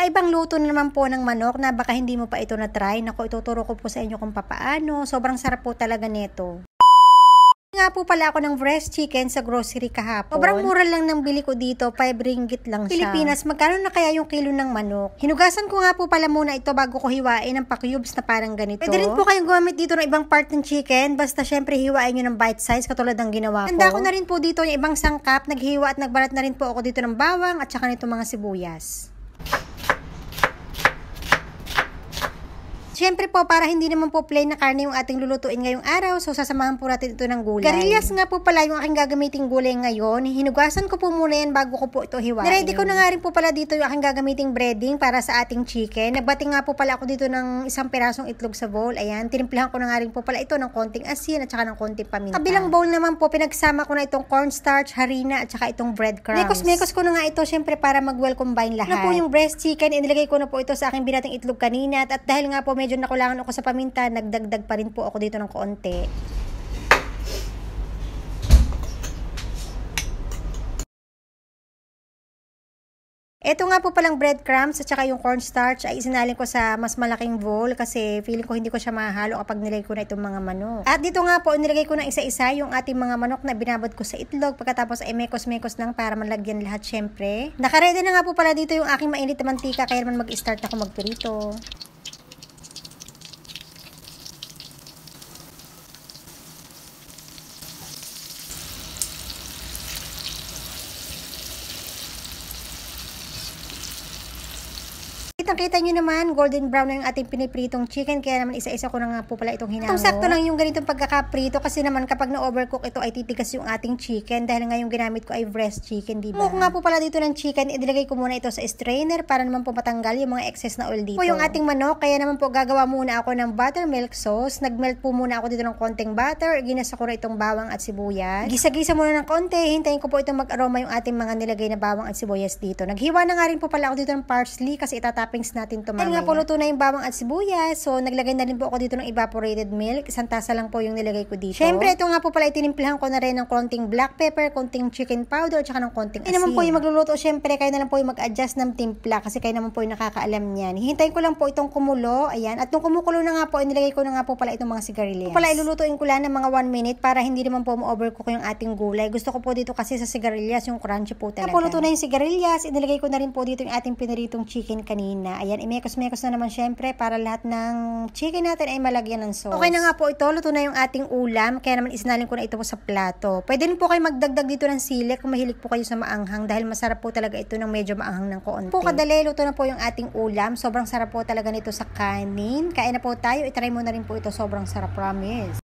Kakaibang luto na naman po ng manok na baka hindi mo pa ito na-try. Naku, ituturo ko po sa inyo kung papaano. Sobrang sarap po talaga nito. Nga po pala ako ng breast chicken sa grocery kahapon. Sobrang mura lang ng bili ko dito, 5 ringgit lang siya. Pilipinas, magkano na kaya yung kilo ng manok? Hinugasan ko nga po pala muna ito bago ko hiwain ng pa-cubes na parang ganito. Pwede rin po kayong gumamit dito ng ibang part ng chicken, basta syempre hiwain nyo ng bite size katulad ng ginawa ko. Handa ko na rin po dito yung ibang sangkap, naghiwa at nagbalat na rin po ako dito ng bawang at saka nito mga sibuyas. Siyempre po, para hindi naman po plain na karne yung ating lulutuin ngayong araw, so sasamahan po natin ito ng gulay. Garillas nga po pala yung aking gagamiting gulay ngayon. Hinugasan ko po muna yan bago ko po ito hiwain. Niready ko na nga rin po pala dito yung aking gagamiting breading para sa ating chicken. Nagbati nga po pala ako dito ng isang pirasong itlog sa bowl. Ayan, tinimplahan ko na nga rin po pala ito ng konting asin at saka ng konting paminta. Kabilang bowl naman po, pinagsama ko na itong cornstarch, harina at saka itong breadcrumbs. Mekos ko na nga ito syempre para mag-well combine lahat. Na po yung breast chicken, inilagay ko na po ito sa aking binating itlog kanina at dahil nga po medyo nakulangan ako sa paminta, nagdagdag pa rin po ako dito ng konti. Ito nga po palang breadcrumbs at saka yung cornstarch ay isinalin ko sa mas malaking bowl kasi feeling ko hindi ko siya mahalo kapag nilagay ko na itong mga manok. At dito nga po, nilagay ko na isa-isa yung ating mga manok na binabad ko sa itlog pagkatapos ay mekos-mekos lang para malagyan lahat syempre. Nakaredy na nga po pala dito yung aking mainit na mantika kaya naman mag-start ako magprito. Kitang-kita nyo naman, golden brown na yung ating pinipritong chicken, kaya naman isa-isa ko na nga po pala itong hinango. Itong sakto lang yung ganitong pagkakaprito kasi naman kapag na-overcook ito ay titigas yung ating chicken dahil nga yung ginamit ko ay breast chicken, diba? Kung nga po pala dito ng chicken, idilagay ko muna ito sa strainer para naman po matanggal yung mga excess na oil dito. Po yung ating manok, kaya naman po gagawa muna ako ng buttermilk sauce. Nagmelt po muna ako dito ng konting butter, ginasa ko na itong bawang at sibuyas. Gisa-gisa muna ng konti, hintayin ko po itong mag-aroma yung ating mga nilagay na bawang at sibuyas dito. Naghiwa na nga rin po pala ako dito ng parsley kasi itatappings natin to mamaya. Dahil nga po luto na yung bawang at sibuyas, so naglagay na rin po ako dito ng evaporated milk. Isang tasa lang po yung nilagay ko dito. Syempre, ito nga po pala itinimplahan ko na rin ng konting black pepper, konting chicken powder, at saka ng konting asin. Kaya naman po yung magluluto, syempre, kayo na lang po yung mag-adjust ng timpla kasi kayo naman po yung nakakaalam niyan. Hihintayin ko lang po itong kumulo, ayan. At nung kumukulo na nga po, inilagay ko na nga po pala itong mga sigarilyas. Pala ilulutuin ko lang ng mga 1 minute para hindi naman po ma-overcook yung ating gulay. Gusto ko po dito kasi sa sigarilyas yung crunchy po talaga. Napuluto na yung sigarilyas, inilagay ko na rin po dito yung ating piniritong chicken kanina. Ayan, imekos-mekos na naman syempre para lahat ng chicken natin ay malagyan ng sauce. Okay na nga po ito, luto na yung ating ulam, kaya naman isinalin ko na ito po sa plato. Pwede rin po kayo magdagdag dito ng sili kung mahilig po kayo sa maanghang dahil masarap po talaga ito ng medyo maanghang ng konti. Po kadali, luto na po yung ating ulam. Sobrang sarap po talaga nito sa kanin. Kain na po tayo, itry mo na rin po ito, sobrang sarap, promise.